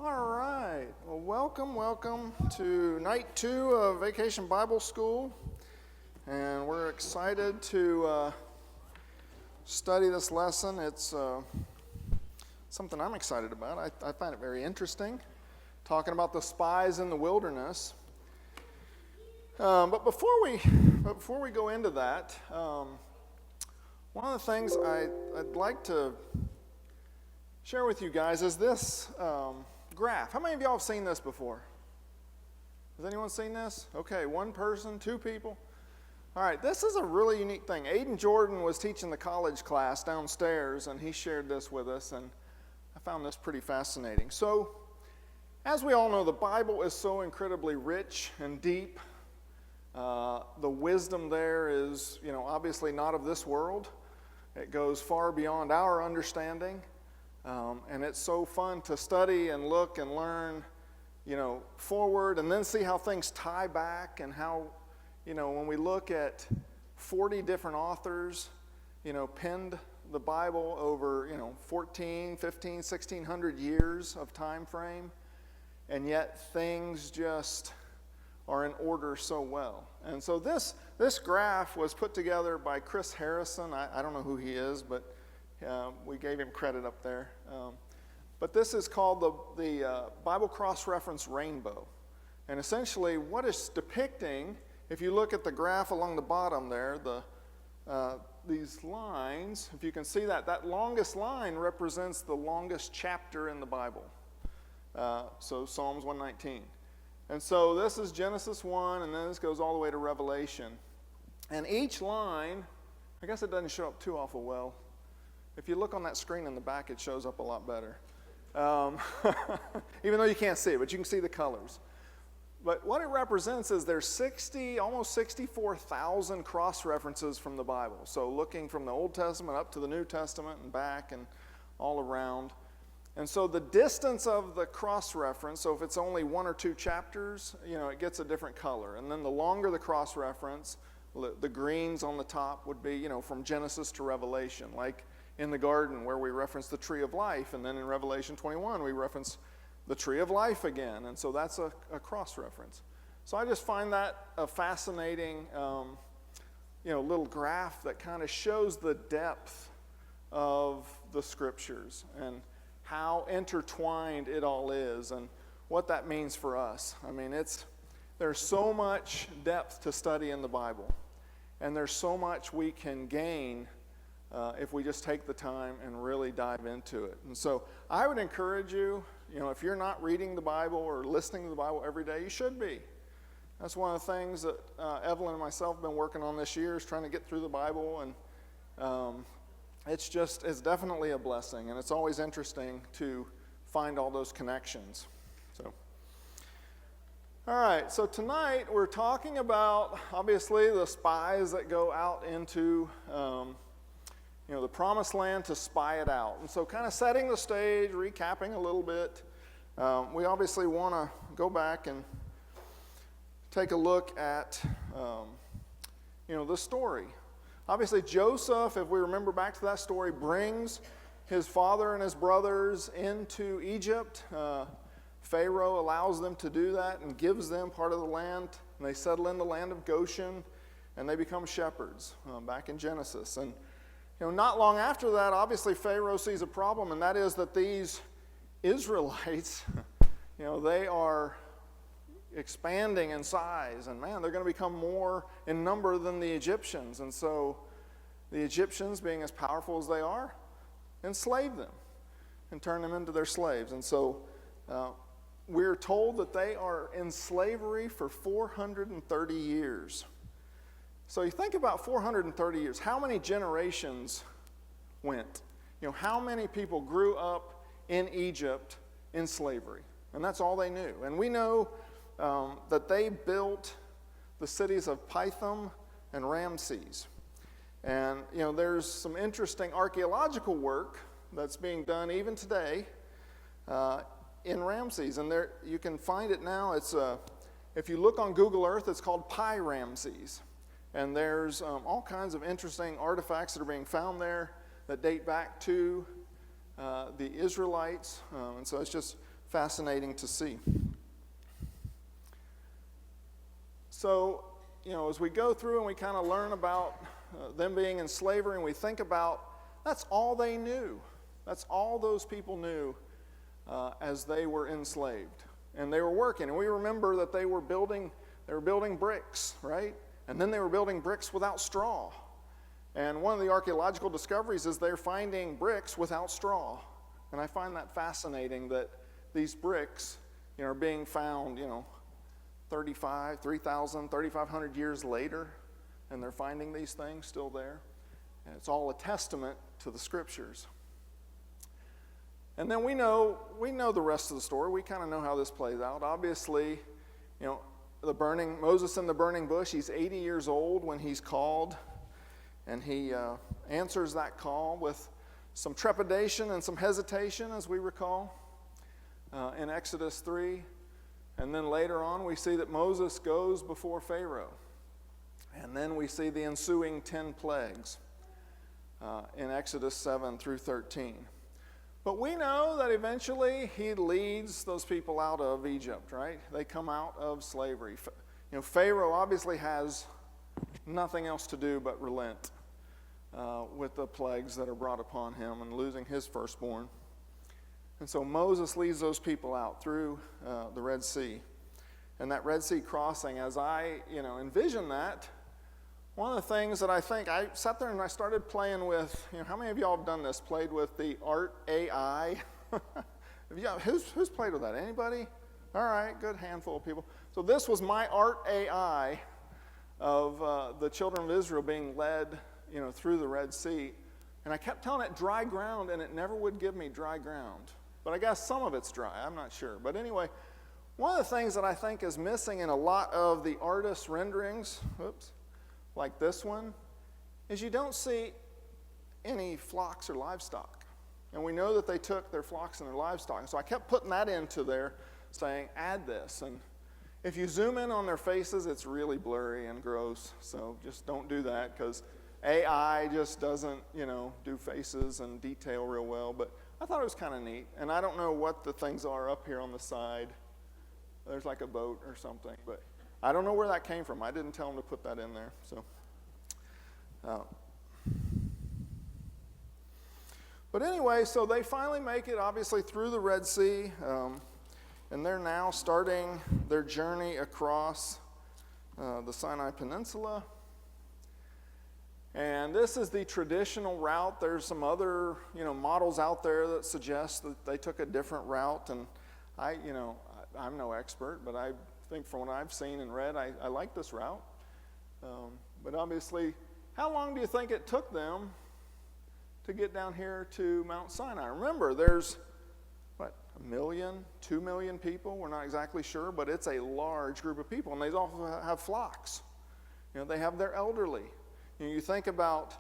All right. Well, welcome to night 2 of Vacation Bible School. And we're excited to study this lesson. It's something I'm excited about. I find it very interesting, talking about the spies in the wilderness. But before we go into that, one of the things I'd like to share with you guys is this graph. How many of y'all have seen this before? Has anyone seen this? Okay, one person, 2 people. All right, this is a really unique thing. Aiden Jordan was teaching the college class downstairs, and he shared this with us, and I found this pretty fascinating. So, as we all know, the Bible is so incredibly rich and deep. The wisdom there is, obviously not of this world. It goes far beyond our understanding. And it's so fun to study and look and learn, forward and then see how things tie back and how, when we look at 40 different authors, penned the Bible over, 14, 15, 1600 years of time frame, and yet things just are in order so well. And so this graph was put together by Chris Harrison. I don't know who he is, but we gave him credit up there. But this is called the Bible Cross-Reference Rainbow. And essentially what it's depicting, if you look at the graph along the bottom there, these lines, if you can see that longest line represents the longest chapter in the Bible. So Psalms 119. And so this is Genesis 1, and then this goes all the way to Revelation. And each line, I guess it doesn't show up too awful well. If you look on that screen in the back, it shows up a lot better. Even though you can't see it, but you can see the colors. But what it represents is there's almost 64,000 cross-references from the Bible. So looking from the Old Testament up to the New Testament and back and all around. And so the distance of the cross-reference, so if it's only 1 or 2 chapters, it gets a different color. And then the longer the cross-reference, the greens on the top would be, from Genesis to Revelation, like in the garden where we reference the tree of life, and then in Revelation 21 we reference the tree of life again, and so that's a cross-reference. So I just find that a fascinating little graph that kind of shows the depth of the scriptures and how intertwined it all is and what that means for us. I mean, there's so much depth to study in the Bible, and there's so much we can gain if we just take the time and really dive into it. And so I would encourage you, if you're not reading the Bible or listening to the Bible every day, you should be. That's one of the things that Evelyn and myself have been working on this year, is trying to get through the Bible. And it's definitely a blessing. And it's always interesting to find all those connections. So, all right, so tonight we're talking about, obviously, the spies that go out into the promised land to spy it out. And so kind of setting the stage, recapping a little bit, we obviously want to go back and take a look at, the story. Obviously, Joseph, if we remember back to that story, brings his father and his brothers into Egypt. Pharaoh allows them to do that and gives them part of the land, and they settle in the land of Goshen, and they become shepherds back in Genesis. And not long after that, obviously Pharaoh sees a problem, and that is that these Israelites, they are expanding in size, and man, they're going to become more in number than the Egyptians. And so the Egyptians, being as powerful as they are, enslave them and turn them into their slaves. And so we're told that they are in slavery for 430 years. So you think about 430 years. How many generations went? How many people grew up in Egypt in slavery? And that's all they knew. And we know that they built the cities of Pithom and Ramses. And, there's some interesting archaeological work that's being done even today in Ramses. And there you can find it now. It's if you look on Google Earth, it's called Pi Ramses. And there's all kinds of interesting artifacts that are being found there that date back to the Israelites. And so it's just fascinating to see. So, as we go through and we kind of learn about them being in slavery, and we think about that's all they knew. That's all those people knew as they were enslaved. And they were working. And we remember that they were building bricks, right? And then they were building bricks without straw. And one of the archaeological discoveries is they're finding bricks without straw. And I find that fascinating that these bricks, are being found, 3,500 years later, and they're finding these things still there. And it's all a testament to the scriptures. And then we know the rest of the story. We kind of know how this plays out. Obviously, Moses in the burning bush, he's 80 years old when he's called, and he answers that call with some trepidation and some hesitation, as we recall, in Exodus 3. And then later on, we see that Moses goes before Pharaoh. And then we see the ensuing 10 plagues in Exodus 7 through 13. But we know that eventually he leads those people out of Egypt, right? They come out of slavery. Pharaoh obviously has nothing else to do but relent with the plagues that are brought upon him and losing his firstborn. And so Moses leads those people out through the Red Sea. And that Red Sea crossing, as I envision that, one of the things that I sat there and I started playing with, how many of y'all have done this, played with the Art AI? Who's played with that? Anybody? All right, good handful of people. So this was my Art AI of the children of Israel being led, through the Red Sea. And I kept telling it dry ground, and it never would give me dry ground. But I guess some of it's dry, I'm not sure. But anyway, one of the things that I think is missing in a lot of the artist renderings, like this one, is you don't see any flocks or livestock. And we know that they took their flocks and their livestock. So I kept putting that into there, saying, add this. And if you zoom in on their faces, it's really blurry and gross. So just don't do that, because AI just doesn't, do faces and detail real well. But I thought it was kind of neat. And I don't know what the things are up here on the side. There's like a boat or something, but I don't know where that came from. I didn't tell them to put that in there. So, but anyway, so they finally make it, obviously, through the Red Sea, and they're now starting their journey across the Sinai Peninsula. And this is the traditional route. There's some other, models out there that suggest that they took a different route, and I'm no expert, but I think from what I've seen and read, I like this route. But obviously, how long do you think it took them to get down here to Mount Sinai? Remember, there's, 1 million, 2 million people? We're not exactly sure, but it's a large group of people. And they also have flocks. They have their elderly. You think about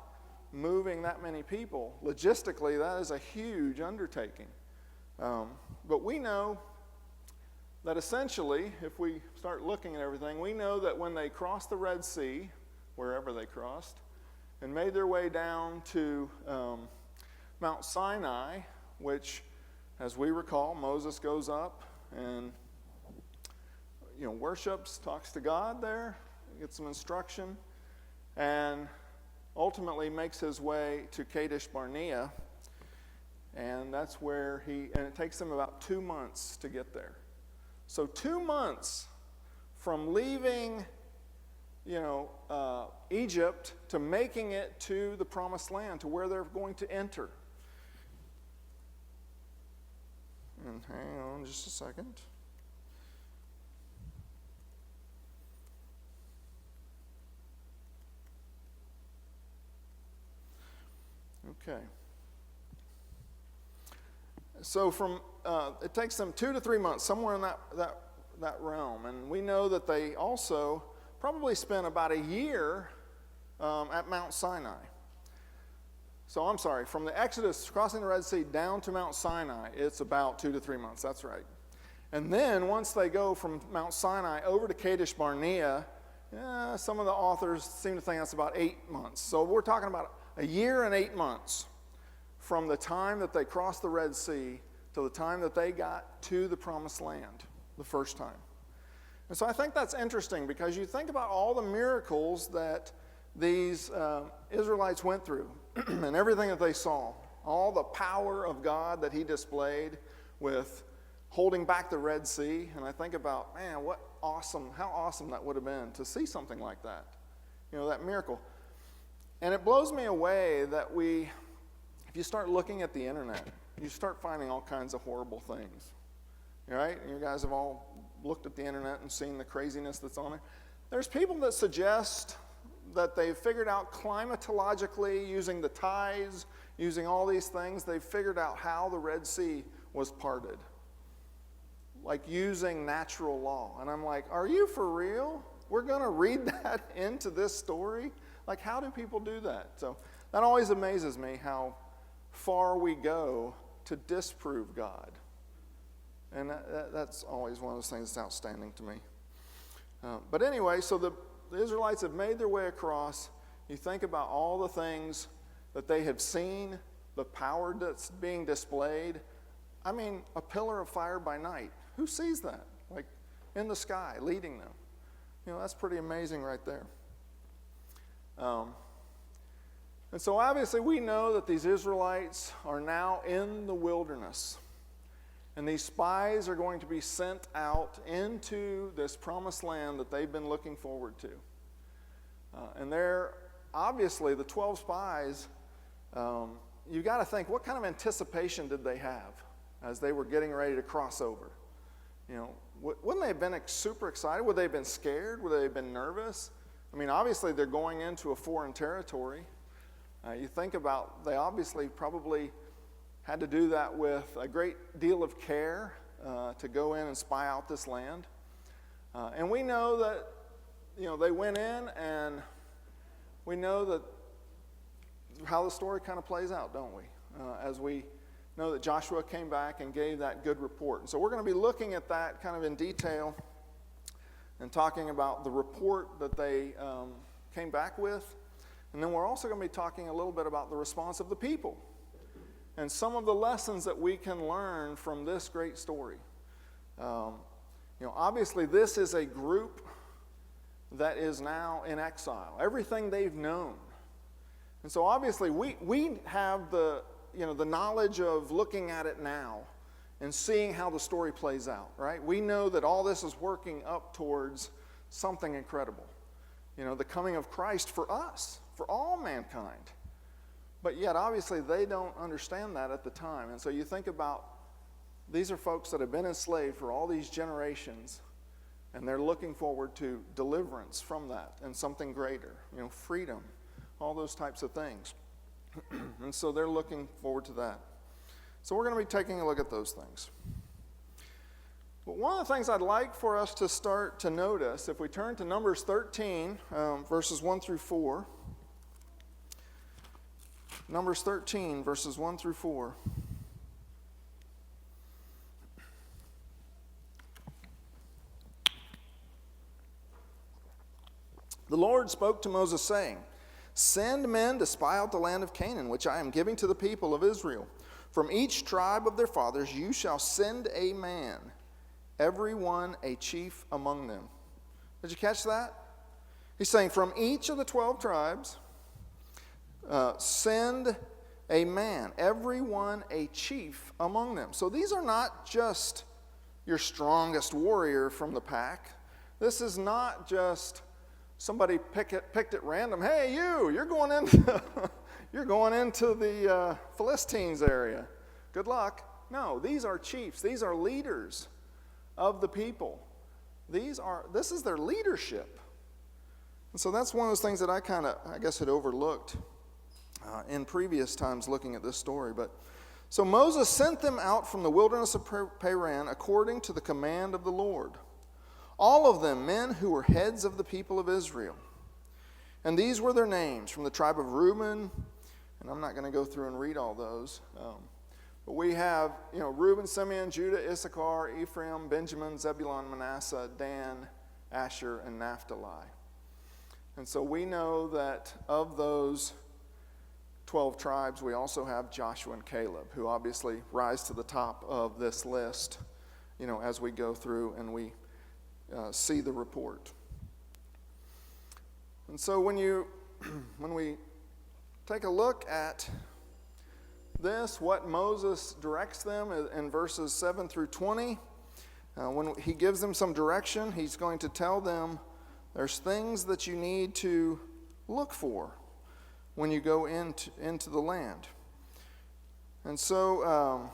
moving that many people. Logistically, that is a huge undertaking. But we know that essentially, if we start looking at everything, we know that when they crossed the Red Sea, wherever they crossed, and made their way down to Mount Sinai, which, as we recall, Moses goes up and worships, talks to God there, gets some instruction, and ultimately makes his way to Kadesh Barnea, and that's where and it takes him about 2 months to get there. So 2 months from leaving, Egypt to making it to the Promised Land, to where they're going to enter. And hang on just a second. Okay. So it takes them 2 to 3 months, somewhere in that realm. And we know that they also probably spent about a year at Mount Sinai. So I'm sorry, from the Exodus, crossing the Red Sea, down to Mount Sinai, it's about 2 to 3 months, that's right. And then once they go from Mount Sinai over to Kadesh Barnea, some of the authors seem to think that's about 8 months. So we're talking about a year and 8 months from the time that they cross the Red Sea to till the time that they got to the promised land the first time. And so I think that's interesting because you think about all the miracles that these Israelites went through and everything that they saw, all the power of God that he displayed with holding back the Red Sea. And I think about, man, how awesome that would have been to see something like that, that miracle. And it blows me away that if you start looking at the internet, you start finding all kinds of horrible things, right? And you guys have all looked at the internet and seen the craziness that's on there. There's people that suggest that they've figured out climatologically, using the tides, using all these things, they've figured out how the Red Sea was parted, like using natural law. And I'm like, are you for real? We're going to read that into this story? Like, how do people do that? So that always amazes me, how far we go to disprove God. And that's always one of those things that's outstanding to me. But anyway, so the Israelites have made their way across. You think about all the things that they have seen, the power that's being displayed. I mean, a pillar of fire by night. Who sees that? Like in the sky, leading them. That's pretty amazing right there. And so obviously we know that these Israelites are now in the wilderness. And these spies are going to be sent out into this promised land that they've been looking forward to. And they're obviously the 12 spies, you got to think, what kind of anticipation did they have as they were getting ready to cross over? Wouldn't they have been super excited? Would they have been scared? Would they have been nervous? I mean, obviously they're going into a foreign territory. You think about, they obviously probably had to do that with a great deal of care to go in and spy out this land. And we know that, they went in, and we know that how the story kind of plays out, don't we? As we know that Joshua came back and gave that good report. And so we're going to be looking at that kind of in detail and talking about the report that they came back with. And then we're also going to be talking a little bit about the response of the people and some of the lessons that we can learn from this great story. Obviously this is a group that is now in exile. Everything they've known. And so obviously we have the knowledge of looking at it now and seeing how the story plays out, right? We know that all this is working up towards something incredible. The coming of Christ for us, for all mankind. But yet, obviously, they don't understand that at the time. And so you think about, these are folks that have been enslaved for all these generations, and they're looking forward to deliverance from that and something greater, freedom, all those types of things. And so they're looking forward to that. So we're going to be taking a look at those things. But one of the things I'd like for us to start to notice, if we turn to Numbers 13, verses 1 through 4. Numbers 13, verses 1 through 4. The Lord spoke to Moses, saying, "Send men to spy out the land of Canaan, which I am giving to the people of Israel. From each tribe of their fathers you shall send a man, every one a chief among them." Did you catch that? He's saying from each of the 12 tribes, send a man, every one a chief among them. So these are not just your strongest warrior from the pack. This is not just somebody picked at random. Hey, you're going into the Philistines area. Good luck. No, these are chiefs. These are leaders of the people. This is their leadership. And so that's one of those things that I had overlooked in previous times looking at this story. But so Moses sent them out from the wilderness of Paran according to the command of the Lord. All of them men who were heads of the people of Israel. And these were their names from the tribe of Reuben. And I'm not going to go through and read all those. But we have, Reuben, Simeon, Judah, Issachar, Ephraim, Benjamin, Zebulun, Manasseh, Dan, Asher, and Naphtali. And so we know that of those 12 tribes, we also have Joshua and Caleb, who obviously rise to the top of this list, as we go through and we see the report. And so when we take a look at this, what Moses directs them in verses 7 through 20, when he gives them some direction, he's going to tell them there's things that you need to look for when you go into the land. And so,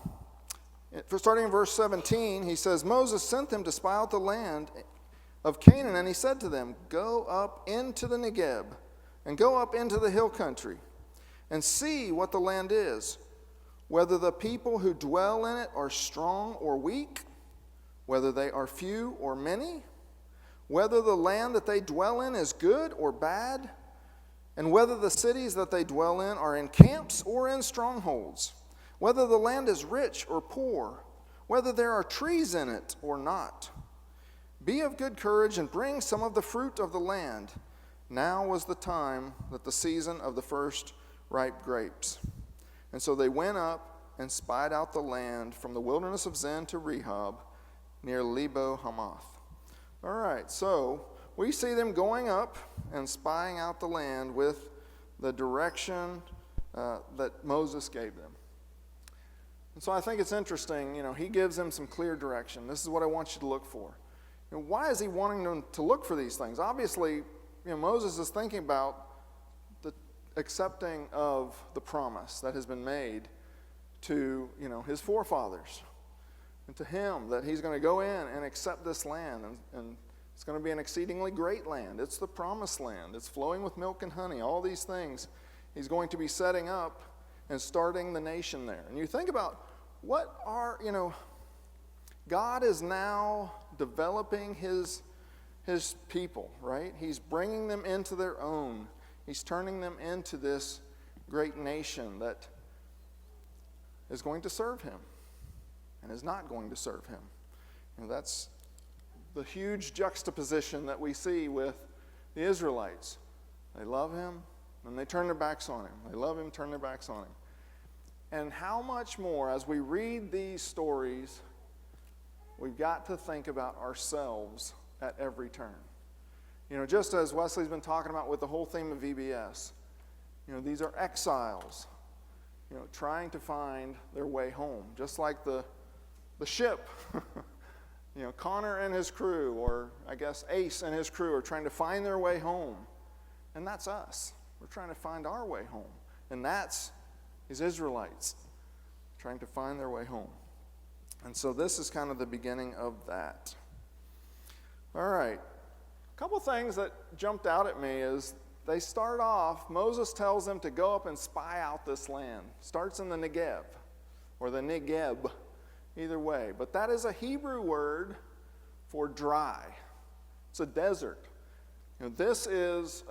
starting in verse 17, he says, Moses sent them to spy out the land of Canaan, and he said to them, go up into the Negeb, and go up into the hill country, and see what the land is, whether the people who dwell in it are strong or weak, whether they are few or many, whether the land that they dwell in is good or bad, and whether the cities that they dwell in are in camps or in strongholds, whether the land is rich or poor, whether there are trees in it or not. Be of good courage and bring some of the fruit of the land. Now was the time that the season of the first ripe grapes. And so they went up and spied out the land from the wilderness of Zin to Rehob, near Lebo Hamath. All right, so we see them going up and spying out the land with the direction that Moses gave them. And so I think it's interesting, he gives them some clear direction. This is what I want you to look for. Why is he wanting them to look for these things? Obviously, Moses is thinking about the accepting of the promise that has been made to, his forefathers and to him, that he's going to go in and accept this land, and it's going to be an exceedingly great land. It's the promised land. It's flowing with milk and honey. All these things he's going to be setting up and starting the nation there. And you think about God is now developing his people, right? He's bringing them into their own. He's turning them into this great nation that is going to serve him and is not going to serve him. That's the huge juxtaposition that we see with the Israelites. They love him, and they turn their backs on him. They love him, turn their backs on him. And how much more, as we read these stories, we've got to think about ourselves at every turn. Just as Wesley's been talking about with the whole theme of VBS, these are exiles, trying to find their way home, just like the ship. Connor and his crew, or I guess Ace and his crew, are trying to find their way home. And that's us. We're trying to find our way home. And that's these Israelites trying to find their way home. And so this is kind of the beginning of that. All right. A couple things that jumped out at me is they start off, Moses tells them to go up and spy out this land. Starts in the Negev, or the Negeb, either way. But that is a Hebrew word for dry. It's a desert. This is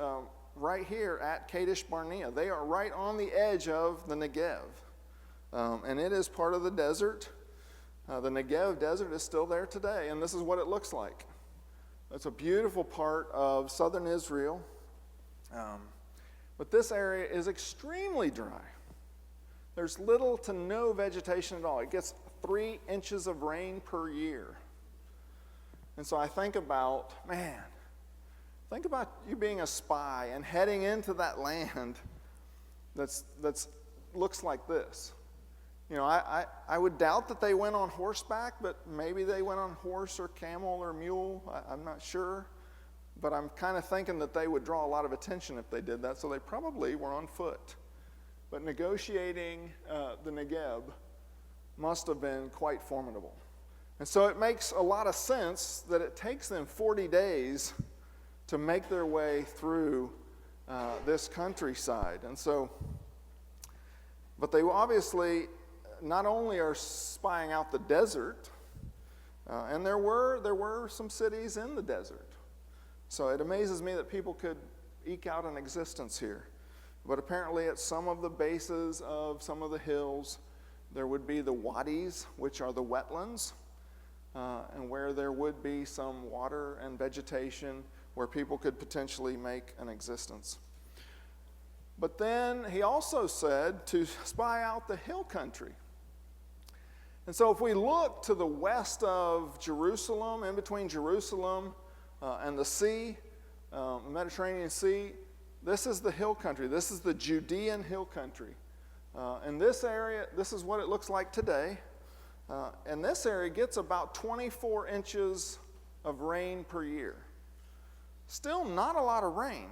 right here at Kadesh Barnea. They are right on the edge of the Negev. And it is part of the desert. The Negev desert is still there today, and this is what it looks like. It's a beautiful part of southern Israel. But this area is extremely dry. There's little to no vegetation at all. It gets 3 inches of rain per year. And so I think about, think about you being a spy and heading into that land that's looks like this. I would doubt that they went on horseback, but maybe they went on horse or camel or mule. I'm not sure. But I'm kind of thinking that they would draw a lot of attention if they did that, so they probably were on foot. But negotiating the Negeb must have been quite formidable. And so it makes a lot of sense that it takes them 40 days to make their way through this countryside. And so, but they obviously not only are spying out the desert, and there were some cities in the desert. So it amazes me that people could eke out an existence here. But apparently at some of the bases of some of the hills, there would be the wadis, which are the wetlands, and where there would be some water and vegetation where people could potentially make an existence. But then he also said to spy out the hill country. And so if we look to the west of Jerusalem, in between Jerusalem and the sea, the Mediterranean Sea, this is the hill country. This is the Judean hill country. In this area, this is what it looks like today. And this area gets about 24 inches of rain per year. Still not a lot of rain.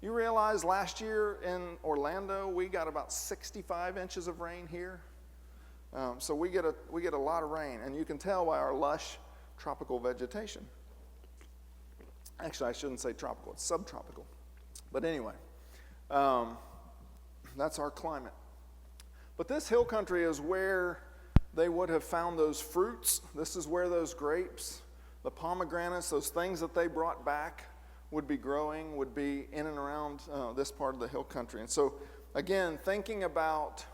You realize last year in Orlando, we got about 65 inches of rain here. So we get a lot of rain, and you can tell by our lush tropical vegetation. Actually, I shouldn't say tropical, it's subtropical. But anyway, that's our climate. But this hill country is where they would have found those fruits. This is where those grapes, the pomegranates, those things that they brought back would be growing, would be in and around this part of the hill country. And so, again, thinking about,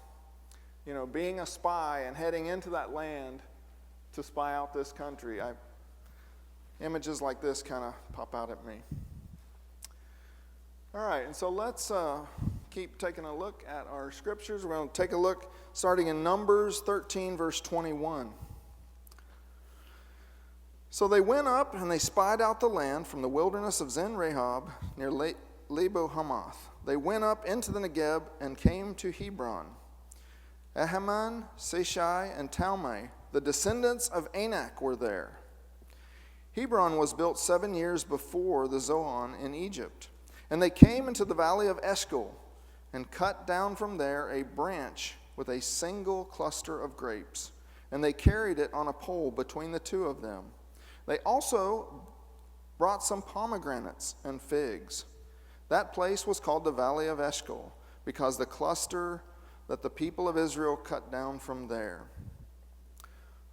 being a spy and heading into that land to spy out this country, images like this kind of pop out at me. All right, and so let's keep taking a look at our scriptures. We're going to take a look starting in Numbers 13, verse 21. So they went up and they spied out the land from the wilderness of Zin-Rahab near Lebo-Hamath. They went up into the Negeb and came to Hebron. Ahiman, Seshai, and Talmai, the descendants of Anak, were there. Hebron was built 7 years before the Zoan in Egypt. And they came into the valley of Eshcol and cut down from there a branch with a single cluster of grapes. And they carried it on a pole between the two of them. They also brought some pomegranates and figs. That place was called the Valley of Eshcol, because the cluster that the people of Israel cut down from there.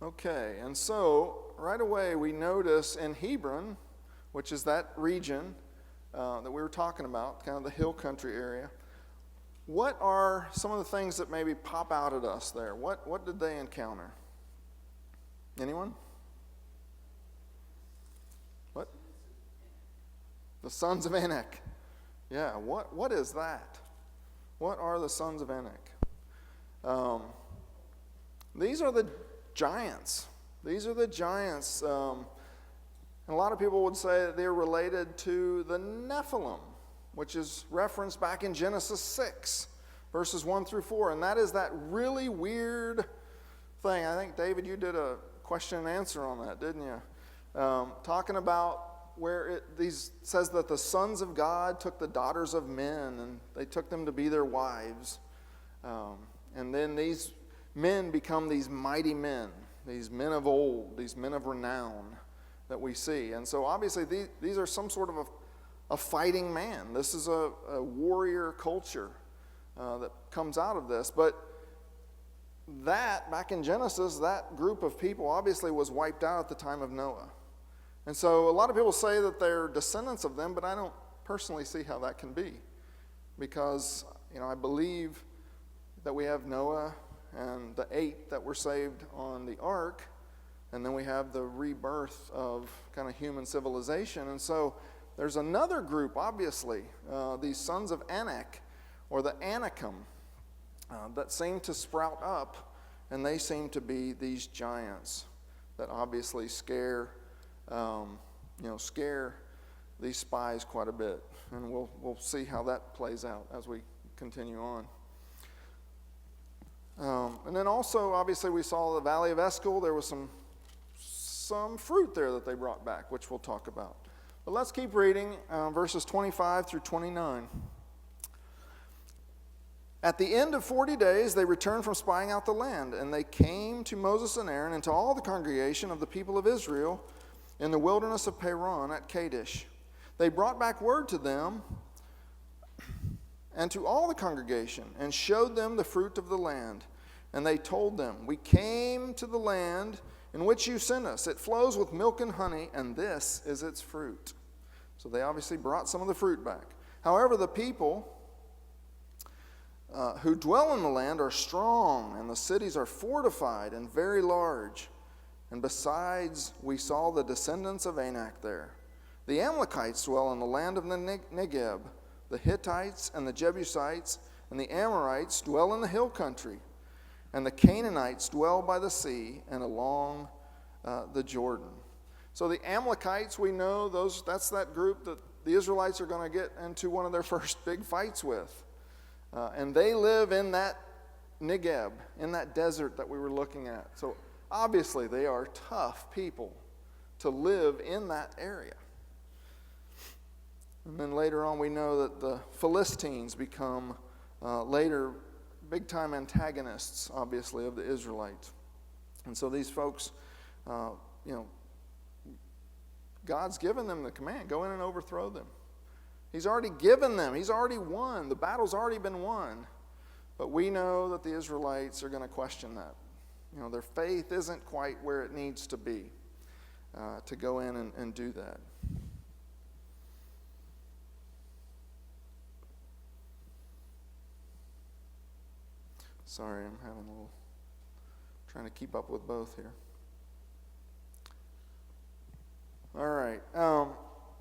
Okay, and so right away we notice in Hebron, which is that region that we were talking about, kind of the hill country area, what are some of the things that maybe pop out at us there? What did they encounter? Anyone? What? The sons of Anak. Yeah, what is that? What are the sons of Anak? These are the giants. These are the giants. And a lot of people would say that they're related to the Nephilim, which is referenced back in Genesis 6, verses 1 through 4. And that is that really weird thing. I think, David, you did a question and answer on that, didn't you? Talking about where these says that the sons of God took the daughters of men and they took them to be their wives. And then these men become these mighty men, these men of old, these men of renown that we see. And so obviously these are some sort of a fighting man. This is a warrior culture that comes out of this. But that, back in Genesis, that group of people obviously was wiped out at the time of Noah. And so a lot of people say that they're descendants of them, but I don't personally see how that can be. Because, I believe that we have Noah and the 8 that were saved on the ark, and then we have the rebirth of kind of human civilization. And so there's another group, obviously, these sons of Anak, or the Anakim, that seem to sprout up, and they seem to be these giants that obviously scare these spies quite a bit. And we'll see how that plays out as we continue on. And then also, obviously, we saw the Valley of Eshcol. There was some fruit there that they brought back, which we'll talk about. But let's keep reading verses 25 through 29. At the end of 40 days, they returned from spying out the land, and they came to Moses and Aaron and to all the congregation of the people of Israel in the wilderness of Paran at Kadesh. They brought back word to them and to all the congregation, and showed them the fruit of the land. And they told them, "We came to the land in which you sent us. It flows with milk and honey, and this is its fruit." So they obviously brought some of the fruit back. However, the people who dwell in the land are strong, and the cities are fortified and very large. And besides, we saw the descendants of Anak there. The Amalekites dwell in the land of the Negeb, the Hittites and the Jebusites and the Amorites dwell in the hill country, and the Canaanites dwell by the sea and along the Jordan. So the Amalekites, we know that's that group that the Israelites are going to get into one of their first big fights with. And they live in that Negeb, in that desert that we were looking at. So obviously they are tough people to live in that area. And then later on we know that the Philistines become later big-time antagonists, obviously, of the Israelites. And so these folks, God's given them the command, go in and overthrow them. He's already given them. He's already won. The battle's already been won. But we know that the Israelites are going to question that. Their faith isn't quite where it needs to be to go in and do that. Sorry, I'm trying to keep up with both here. All right.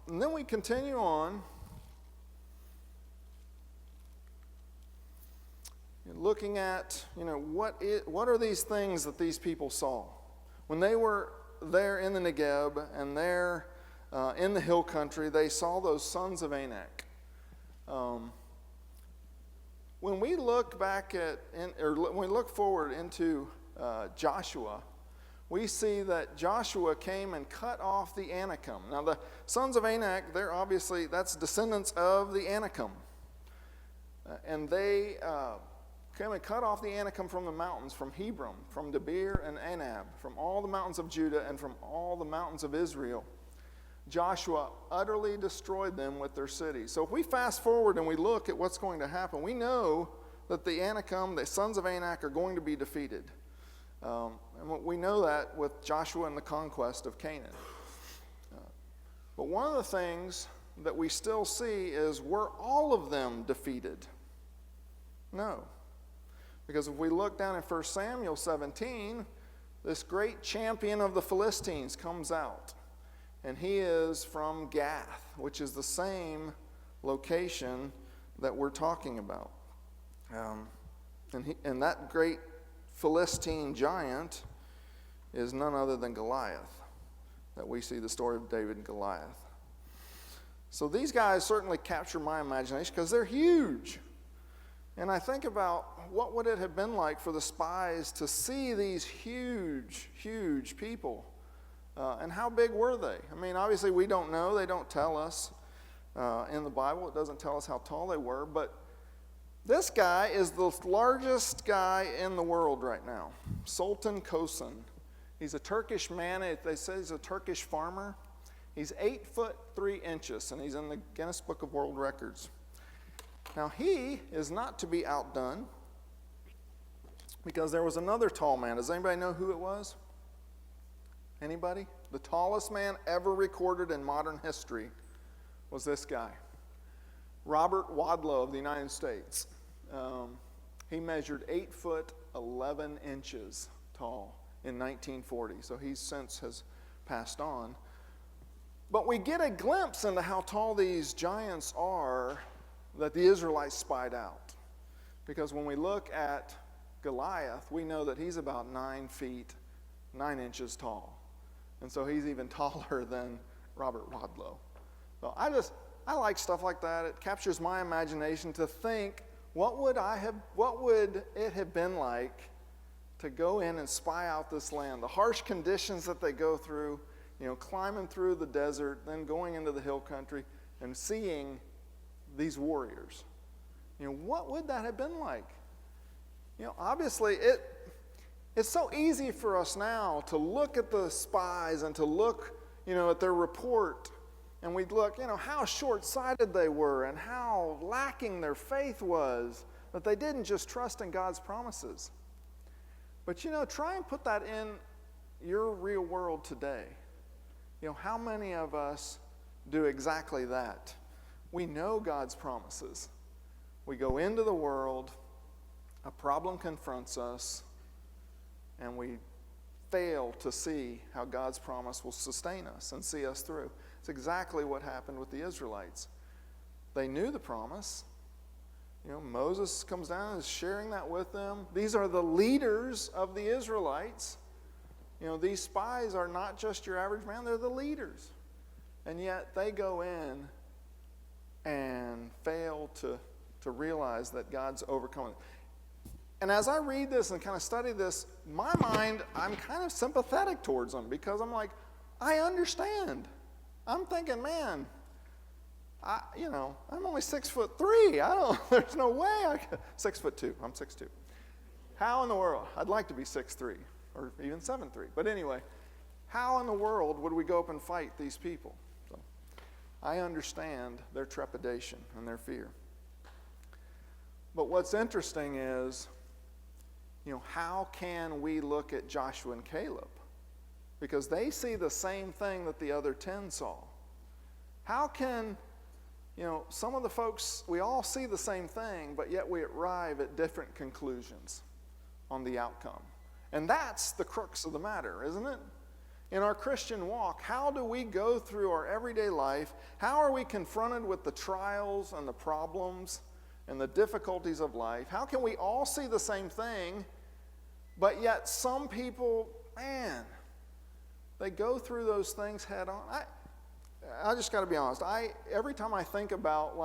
And then we continue on. Looking at, what are these things that these people saw? When they were there in the Negeb and there in the hill country, they saw those sons of Anak. When we look back when we look forward into Joshua, we see that Joshua came and cut off the Anakim. Now the sons of Anak, that's descendants of the Anakim. And they came and cut off the Anakim from the mountains, from Hebron, from Debir and Anab, from all the mountains of Judah and from all the mountains of Israel. Joshua utterly destroyed them with their cities. So if we fast forward and we look at what's going to happen, we know that the Anakim, the sons of Anak, are going to be defeated. And we know that with Joshua and the conquest of Canaan. But one of the things that we still see is, were all of them defeated? No. Because if we look down in 1 Samuel 17, this great champion of the Philistines comes out. And he is from Gath, which is the same location that we're talking about. And that great Philistine giant is none other than Goliath, that we see the story of David and Goliath. So these guys certainly capture my imagination because they're huge. And I think about what would it have been like for the spies to see these huge, huge people. And how big were they? I mean, obviously we don't know. They don't tell us in the Bible. It doesn't tell us how tall they were. But this guy is the largest guy in the world right now, Sultan Kosun. He's a Turkish man. They say he's a Turkish farmer. He's 8'3", and he's in the Guinness Book of World Records. Now, he is not to be outdone because there was another tall man. Does anybody know who it was? Anybody? The tallest man ever recorded in modern history was this guy, Robert Wadlow of the United States. He measured 8'11" tall in 1940, so he since has passed on. But we get a glimpse into how tall these giants are that the Israelites spied out. Because when we look at Goliath, we know that he's about 9 feet, 9 inches tall. And so he's even taller than Robert Wadlow. So I like stuff like that. It captures my imagination to think, what would it have been like to go in and spy out this land? The harsh conditions that they go through, climbing through the desert, then going into the hill country and seeing these warriors. What would that have been like? Obviously it's so easy for us now to look at the spies and to look, at their report, and we'd look, how short-sighted they were and how lacking their faith was, that they didn't just trust in God's promises. But, try and put that in your real world today. How many of us do exactly that? We know God's promises. We go into the world, a problem confronts us, and we fail to see how God's promise will sustain us and see us through. It's exactly what happened with the Israelites. they knew the promise. Moses comes down and is sharing that with them. These are the leaders of the Israelites. These spies are not just your average man, they're the leaders. And yet they go in and fail to realize that God's overcoming. And as I read this and kind of study this, my mind, I'm kind of sympathetic towards them because I'm like, I understand. I'm thinking, man, I'm only 6'3". There's no way I could. 6'2". I'm 6'2". How in the world? I'd like to be 6'3" or even 7'3". But anyway, how in the world would we go up and fight these people? So, I understand their trepidation and their fear. But what's interesting is, how can we look at Joshua and Caleb? Because they see the same thing that the other 10 saw. How can, some of the folks, we all see the same thing, but yet we arrive at different conclusions on the outcome. And that's the crux of the matter, isn't it? In our Christian walk, how do we go through our everyday life? How are we confronted with the trials and the problems and the difficulties of life? How can we all see the same thing, but yet some people, man, they go through those things head on? I just got to be honest. Every time I think about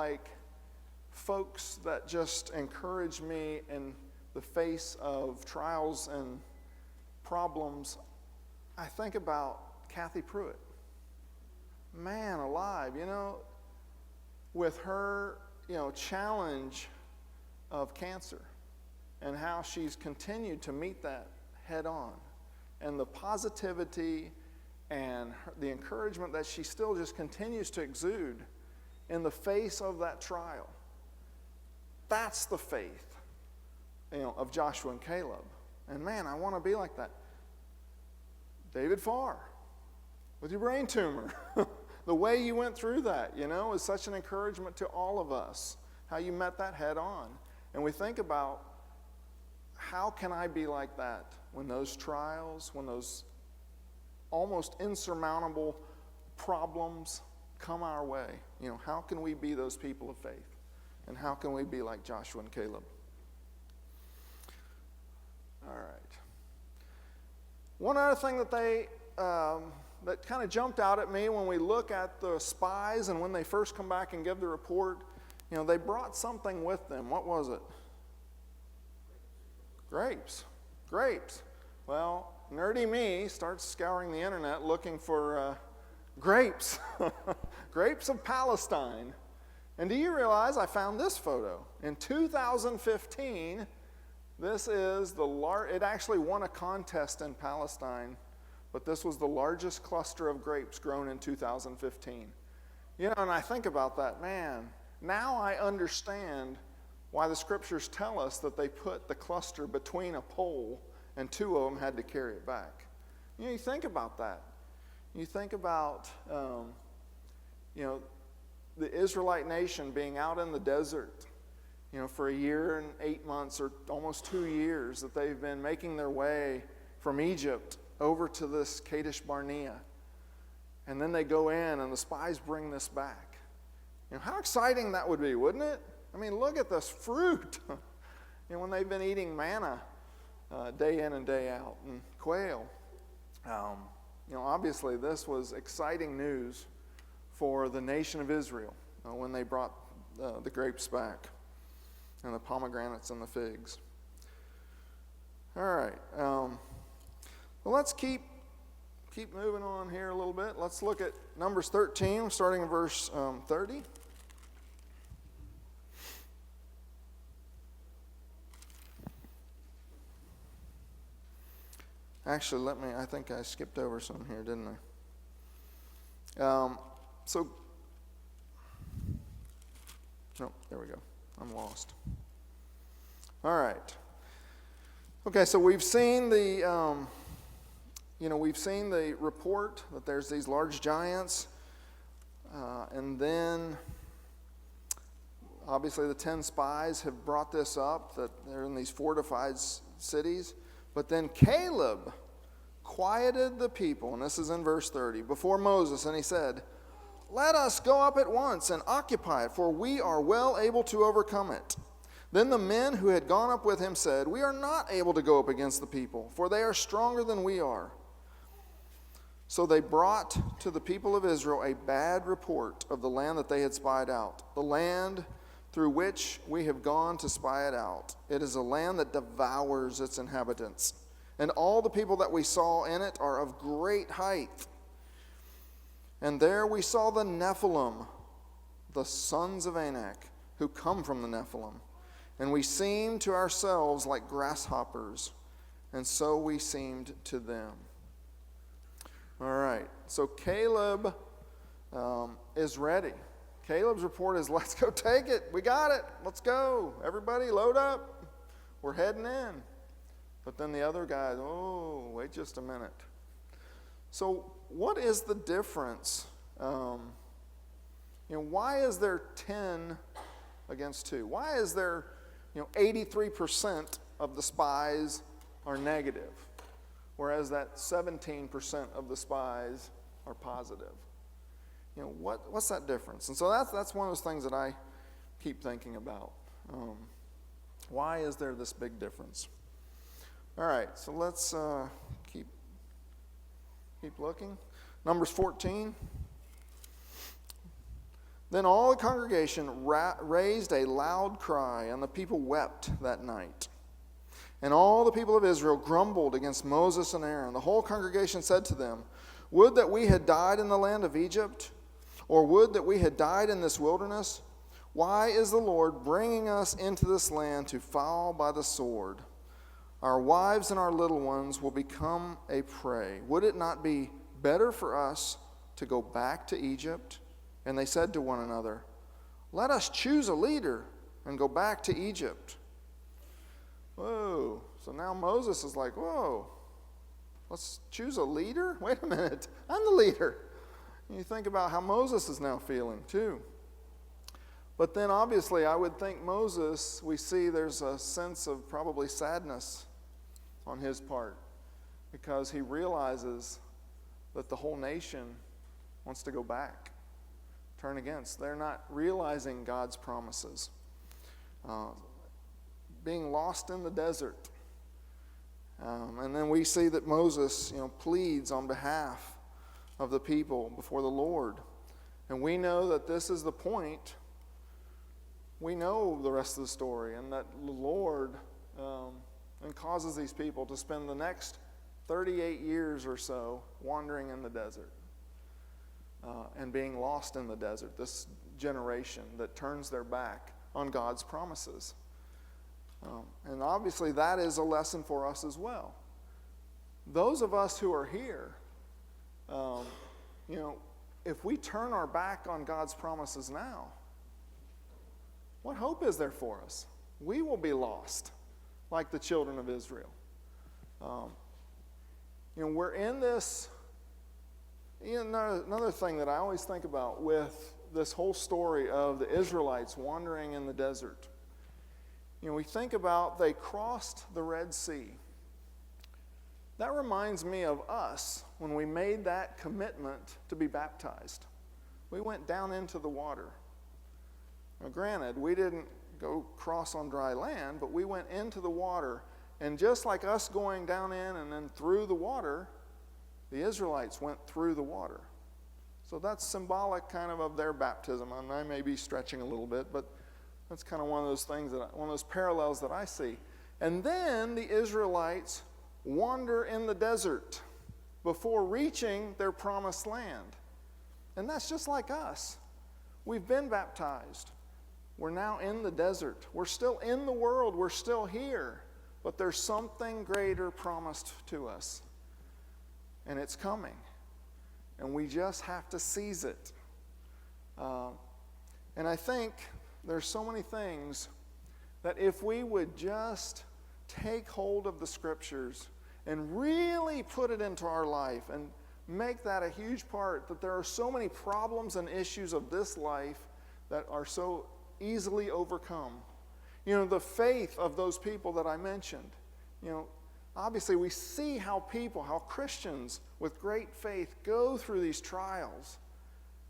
folks that just encourage me in the face of trials and problems, I think about Kathy Pruitt. Man alive, with her, challenge of cancer and how she's continued to meet that head on, and the positivity and the encouragement that she still just continues to exude in the face of that trial. That's the faith, of Joshua and Caleb. And man, I want to be like that. David Farr, with your brain tumor. The way you went through that, is such an encouragement to all of us, how you met that head on. And we think about, how can I be like that when those trials, when those almost insurmountable problems come our way? How can we be those people of faith? And how can we be like Joshua and Caleb? All right. One other thing that that kind of jumped out at me when we look at the spies and when they first come back and give the report, they brought something with them. What was it? Grapes. Well, nerdy me starts scouring the internet looking for grapes. Grapes of Palestine. And do you realize I found this photo? In 2015, this is it actually won a contest in Palestine, but this was the largest cluster of grapes grown in 2015. And I think about that, man, now I understand why the scriptures tell us that they put the cluster between a pole and two of them had to carry it back. You think about that. You think about, the Israelite nation being out in the desert, for a year and 8 months or almost 2 years, that they've been making their way from Egypt over to this Kadesh Barnea. And then they go in and the spies bring this back. How exciting that would be, wouldn't it? I mean, look at this fruit. When they've been eating manna day in and day out, and quail. Obviously this was exciting news for the nation of Israel when they brought the grapes back, and the pomegranates and the figs. All right. Well, let's keep moving on here a little bit. Let's look at Numbers 13, starting in verse 30. Actually, I think I skipped over some here, didn't I? There we go. I'm lost. All right. Okay, so we've seen the report that there's these large giants, and then obviously the 10 spies have brought this up, that they're in these fortified cities. But then Caleb quieted the people, and this is in verse 30, before Moses, and he said, "Let us go up at once and occupy it, for we are well able to overcome it." Then the men who had gone up with him said, "We are not able to go up against the people, for they are stronger than we are." So they brought to the people of Israel a bad report of the land that they had spied out, the land through which we have gone to spy it out. It is a land that devours its inhabitants, and all the people that we saw in it are of great height. And there we saw the Nephilim, the sons of Anak, who come from the Nephilim. And we seemed to ourselves like grasshoppers, and so we seemed to them. All right, so Caleb is ready. Caleb's report is, let's go take it. We got it. Let's go. Everybody load up. We're heading in. But then the other guys, oh, wait just a minute. So what is the difference? Why is there 10 against 2? Why is there 83% of the spies are negative, whereas that 17% of the spies are positive? What's that difference? And so that's one of those things that I keep thinking about. Why is there this big difference? All right, so let's keep looking. Numbers 14. Then all the congregation raised a loud cry, and the people wept that night. And all the people of Israel grumbled against Moses and Aaron. The whole congregation said to them, "Would that we had died in the land of Egypt, or would that we had died in this wilderness? Why is the Lord bringing us into this land to fall by the sword? Our wives and our little ones will become a prey. Would it not be better for us to go back to Egypt?" And they said to one another, "Let us choose a leader and go back to Egypt." Whoa. So now Moses is like, whoa, let's choose a leader? Wait a minute. I'm the leader. And you think about how Moses is now feeling too. But then obviously I would think Moses, we see there's a sense of probably sadness on his part, because he realizes that the whole nation wants to go back, turn against. They're not realizing God's promises. Being lost in the desert. And then we see that Moses, pleads on behalf of the people before the Lord. And we know that this is the point. We know the rest of the story, and that the Lord and causes these people to spend the next 38 years or so wandering in the desert and being lost in the desert, this generation that turns their back on God's promises. And obviously that is a lesson for us as well. Those of us who are here, if we turn our back on God's promises now, what hope is there for us? We will be lost like the children of Israel. We're in this. Another thing that I always think about with this whole story of the Israelites wandering in the desert. We think about they crossed the Red Sea. That reminds me of us when we made that commitment to be baptized. We went down into the water. Now, granted, we didn't go cross on dry land, but we went into the water. And just like us going down in and then through the water, the Israelites went through the water. So that's symbolic kind of their baptism. And I may be stretching a little bit, but that's kind of one of those things, one of those parallels that I see. And then the Israelites wander in the desert before reaching their promised land. And that's just like us. We've been baptized. We're now in the desert. We're still in the world. We're still here. But there's something greater promised to us. And it's coming. And we just have to seize it. And I think there's so many things that if we would just take hold of the Scriptures and really put it into our life and make that a huge part, that there are so many problems and issues of this life that are so easily overcome. The faith of those people that I mentioned. Obviously we see how Christians with great faith go through these trials.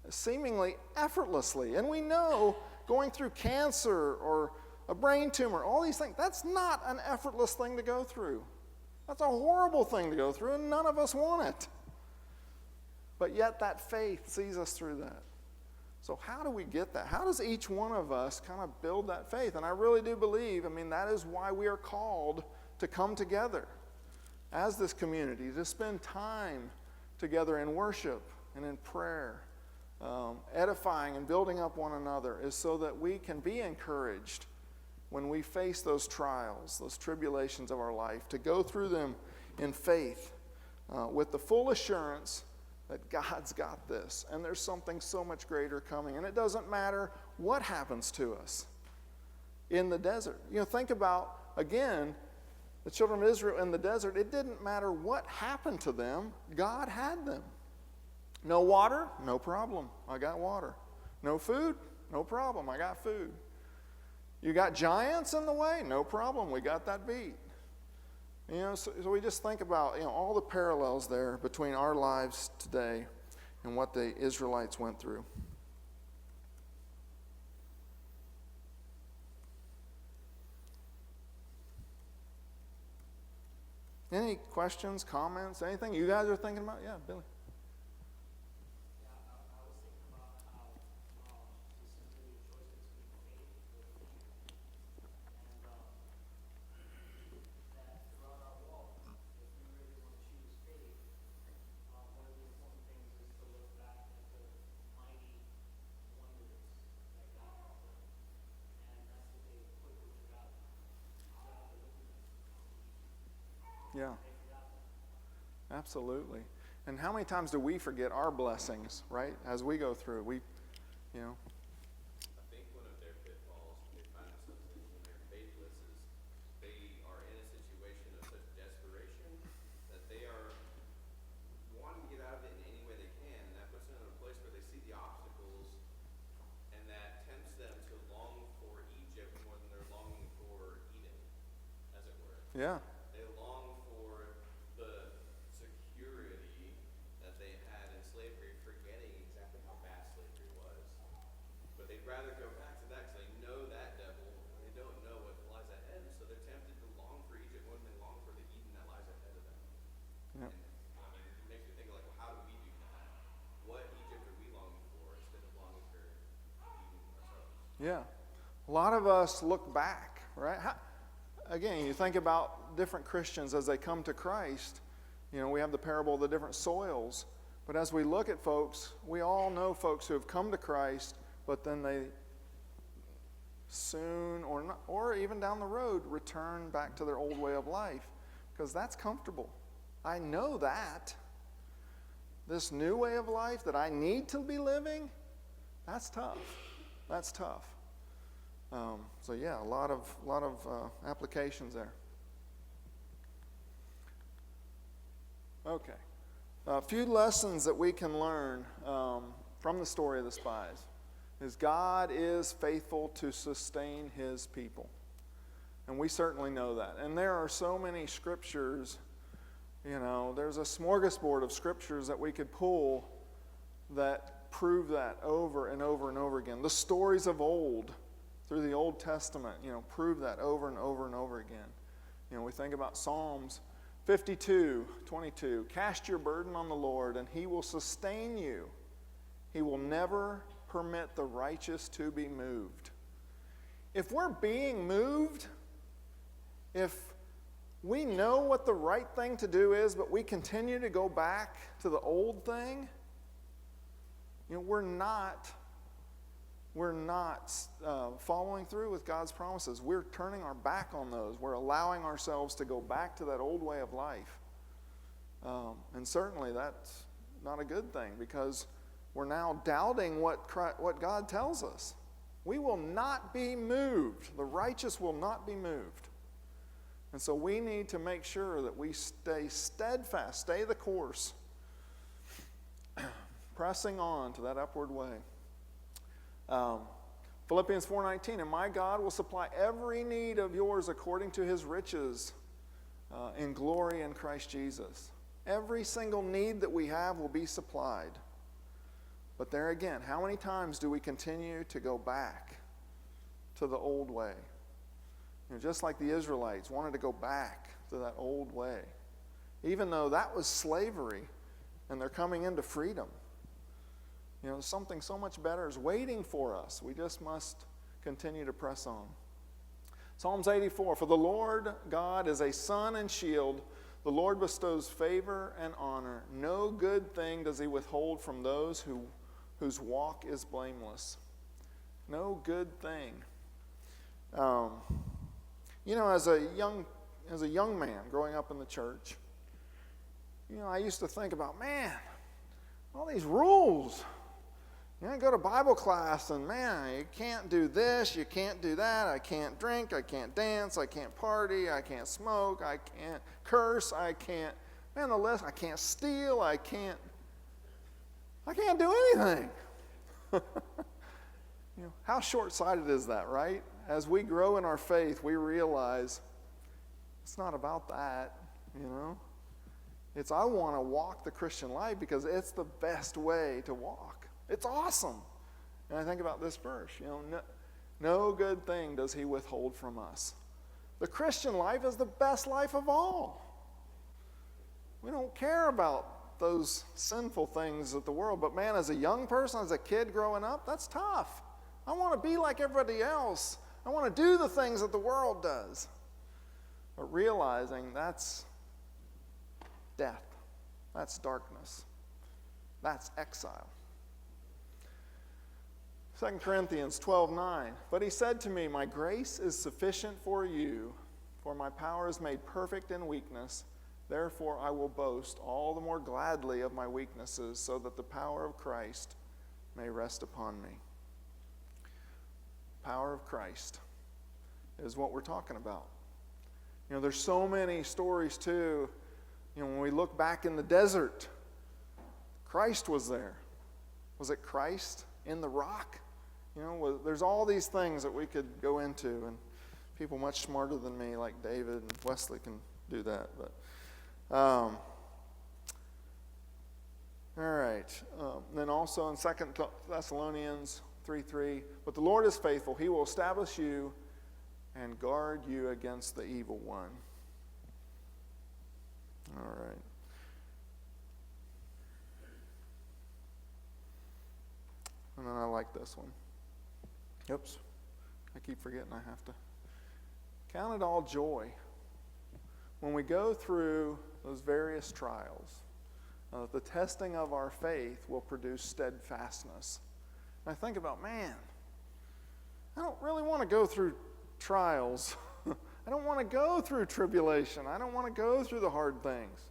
seemingly effortlessly. And we know going through cancer or a brain tumor, all these things, that's not an effortless thing to go through. That's a horrible thing to go through, and none of us want it. But yet that faith sees us through that. So how do we get that? How does each one of us kind of build that faith? And I really do believe, that is why we are called to come together as this community, to spend time together in worship and in prayer, edifying and building up one another, is so that we can be encouraged when we face those trials, those tribulations of our life, to go through them in faith with the full assurance that God's got this, and there's something so much greater coming. And it doesn't matter what happens to us in the desert. Think about, again, the children of Israel in the desert. It didn't matter what happened to them. God had them. No water? No problem. I got water. No food? No problem. I got food. You got giants in the way? No problem. We got that beat. So we just think about, all the parallels there between our lives today and what the Israelites went through. Any questions, comments, anything you guys are thinking about? Yeah, Billy. Yeah, absolutely. And how many times do we forget our blessings, right, as we go through? I think one of their pitfalls they find themselves in when they're faithless is they are in a situation of such desperation that they are wanting to get out of it in any way they can, and that puts them in a place where they see the obstacles, and that tempts them to long for Egypt more than they're longing for Eden, as it were. Yeah. Rather go back to that because they know that devil, they don't know what lies ahead, so they're tempted to long for Egypt more than they long for the Eden that lies ahead of them. Yeah. And, it makes me think well, how do we do that? What Egypt are we longing for instead of longing for Eden ourselves? Yeah. A lot of us look back, right? Again, you think about different Christians as they come to Christ. We have the parable of the different soils. But as we look at folks, we all know folks who have come to Christ, but then they soon or even down the road return back to their old way of life because that's comfortable. I know that. This new way of life that I need to be living, that's tough. That's tough. So yeah, a lot of applications there. Okay. A few lessons that we can learn from the story of the spies is God is faithful to sustain his people. And we certainly know that. And there are so many scriptures, there's a smorgasbord of scriptures that we could pull that prove that over and over and over again. The stories of old, through the Old Testament, prove that over and over and over again. We think about Psalms 52:22. Cast your burden on the Lord, and he will sustain you. He will never permit the righteous to be moved. If we're being moved, if we know what the right thing to do is, but we continue to go back to the old thing, we're not following through with God's promises. We're turning our back on those. We're allowing ourselves to go back to that old way of life. And certainly that's not a good thing because we're now doubting what God tells us. We will not be moved. The righteous will not be moved. And so we need to make sure that we stay steadfast, stay the course, pressing on to that upward way. Philippians 4:19, and my God will supply every need of yours according to his riches in glory in Christ Jesus. Every single need that we have will be supplied. But there again, how many times do we continue to go back to the old way? Just like the Israelites wanted to go back to that old way, even though that was slavery and they're coming into freedom. Something so much better is waiting for us. We just must continue to press on. Psalms 84, for the Lord God is a sun and shield. The Lord bestows favor and honor. No good thing does he withhold from those whose walk is blameless. No good thing. As a young man growing up in the church, I used to think about, man, all these rules. I go to Bible class and, man, you can't do this, you can't do that, I can't drink, I can't dance, I can't party, I can't smoke, I can't curse, I can't, man, the list, I can't steal, I can't do anything. How short-sighted is that, right? As we grow in our faith, we realize it's not about that, It's I want to walk the Christian life because it's the best way to walk. It's awesome. And I think about this verse, no good thing does he withhold from us. The Christian life is the best life of all. We don't care about those sinful things of the world. But man, as a young person, as a kid growing up, that's tough. I want to be like everybody else. I want to do the things that the world does. But realizing that's death. That's darkness. That's exile. 2 Corinthians 12:9. But he said to me, my grace is sufficient for you, for my power is made perfect in weakness. Therefore I will boast all the more gladly of my weaknesses, so that the power of Christ may rest upon me. Power of Christ is what we're talking about. There's so many stories too. When we look back in the desert, Christ was there. Was it Christ in the rock? There's all these things that we could go into, and people much smarter than me, like David and Wesley, can do that. But all right. Then also in 2 Thessalonians 3:3, but the Lord is faithful. He will establish you and guard you against the evil one. All right. And then I like this one. Oops. I keep forgetting I have to. Count it all joy when we go through those various trials. The testing of our faith will produce steadfastness. And I think about, man, I don't really want to go through trials. I don't want to go through tribulation. I don't want to go through the hard things.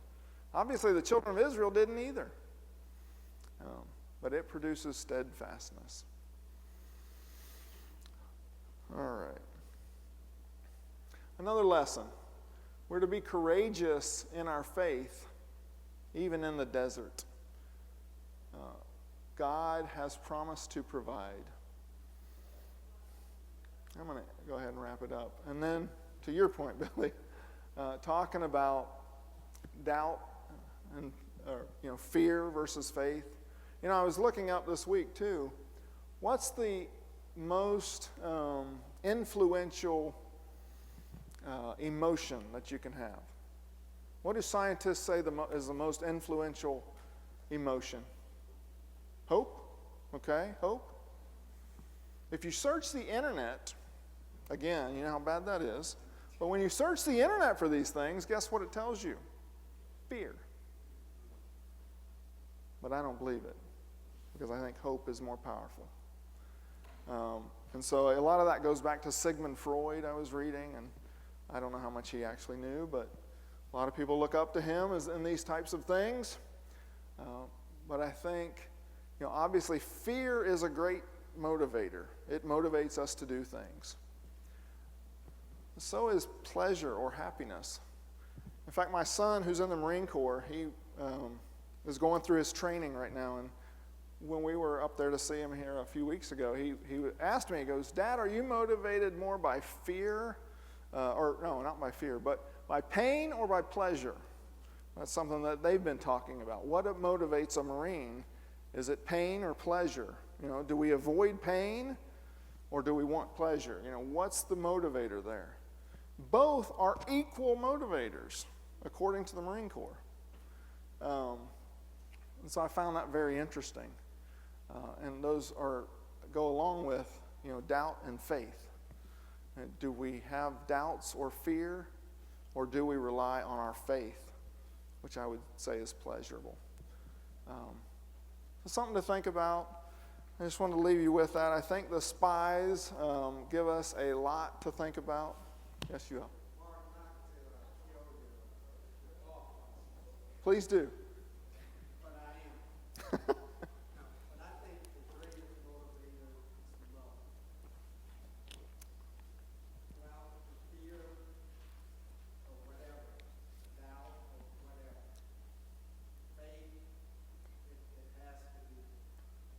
Obviously, the children of Israel didn't either. But it produces steadfastness. All right. Another lesson. We're to be courageous in our faith, even in the desert. God has promised to provide. I'm going to go ahead and wrap it up. And then, to your point, Billy, talking about doubt and fear versus faith. I was looking up this week too. What's the most influential emotion that you can have? What do scientists say is the most influential emotion? Hope? Okay, hope. If you search the internet, again, you know how bad that is, but when you search the internet for these things, guess what it tells you? Fear. But I don't believe it, because I think hope is more powerful. And so a lot of that goes back to Sigmund Freud, I was reading, and I don't know how much he actually knew, but a lot of people look up to him in these types of things. But I think, obviously fear is a great motivator. It motivates us to do things. So is pleasure or happiness. In fact, my son, who's in the Marine Corps, he is going through his training right now, and when we were up there to see him here a few weeks ago, he asked me, he goes, Dad, are you motivated more by fear, or no, not by fear, but by pain or by pleasure? That's something that they've been talking about. What motivates a Marine? Is it pain or pleasure? Do we avoid pain or do we want pleasure? What's the motivator there? Both are equal motivators, according to the Marine Corps. And so I found that very interesting. And those go along with, doubt and faith. And do we have doubts or fear, or do we rely on our faith, which I would say is pleasurable? So something to think about. I just wanted to leave you with that. I think the spies give us a lot to think about. Yes, you have. Please do. But I am. But I think the greatest motivator is love. Well, fear or whatever, doubt or whatever, faith, it has to be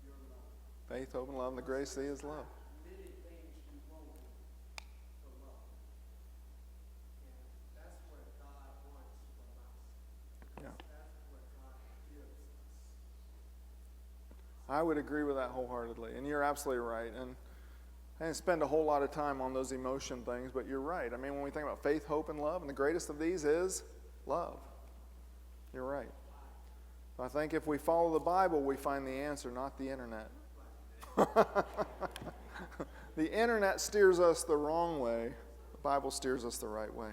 your love. Faith, hope, and love, and the grace of thee is love. Many things you won't do for love. And that's what God wants from us. Yeah. That's what God gives us. I would agree with that wholeheartedly, and you're absolutely right. And I didn't spend a whole lot of time on those emotion things, but you're right. I mean, when we think about faith, hope, and love, and the greatest of these is love. You're right. I think if we follow the Bible, we find the answer, not the internet. The internet steers us the wrong way. The Bible steers us the right way.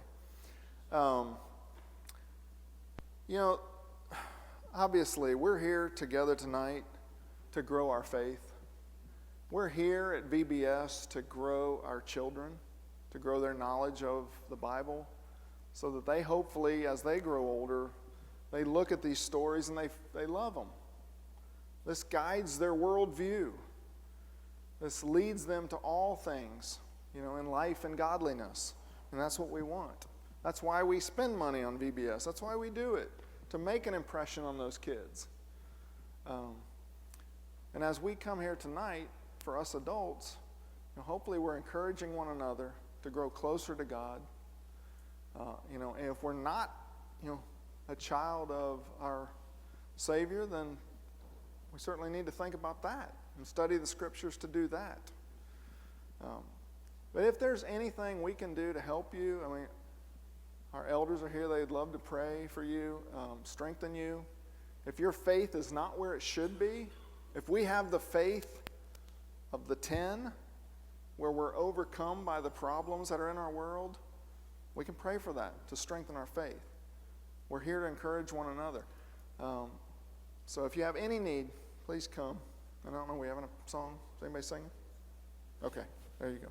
Obviously, we're here together tonight to grow our faith. We're here at VBS to grow our children, to grow their knowledge of the Bible, so that they hopefully, as they grow older, they look at these stories and they love them. This guides their worldview. This leads them to all things, in life and godliness. And that's what we want. That's why we spend money on VBS. That's why we do it, to make an impression on those kids. And as we come here tonight, for us adults, hopefully we're encouraging one another to grow closer to God. And if we're not, a child of our Savior, then we certainly need to think about that and study the Scriptures to do that. But if there's anything we can do to help you, our elders are here. They'd love to pray for you, strengthen you. If your faith is not where it should be, if we have the faith of the 10, where we're overcome by the problems that are in our world, we can pray for that to strengthen our faith. We're here to encourage one another. So if you have any need, please come. I don't know, we having a song? Is anybody singing? Okay, there you go.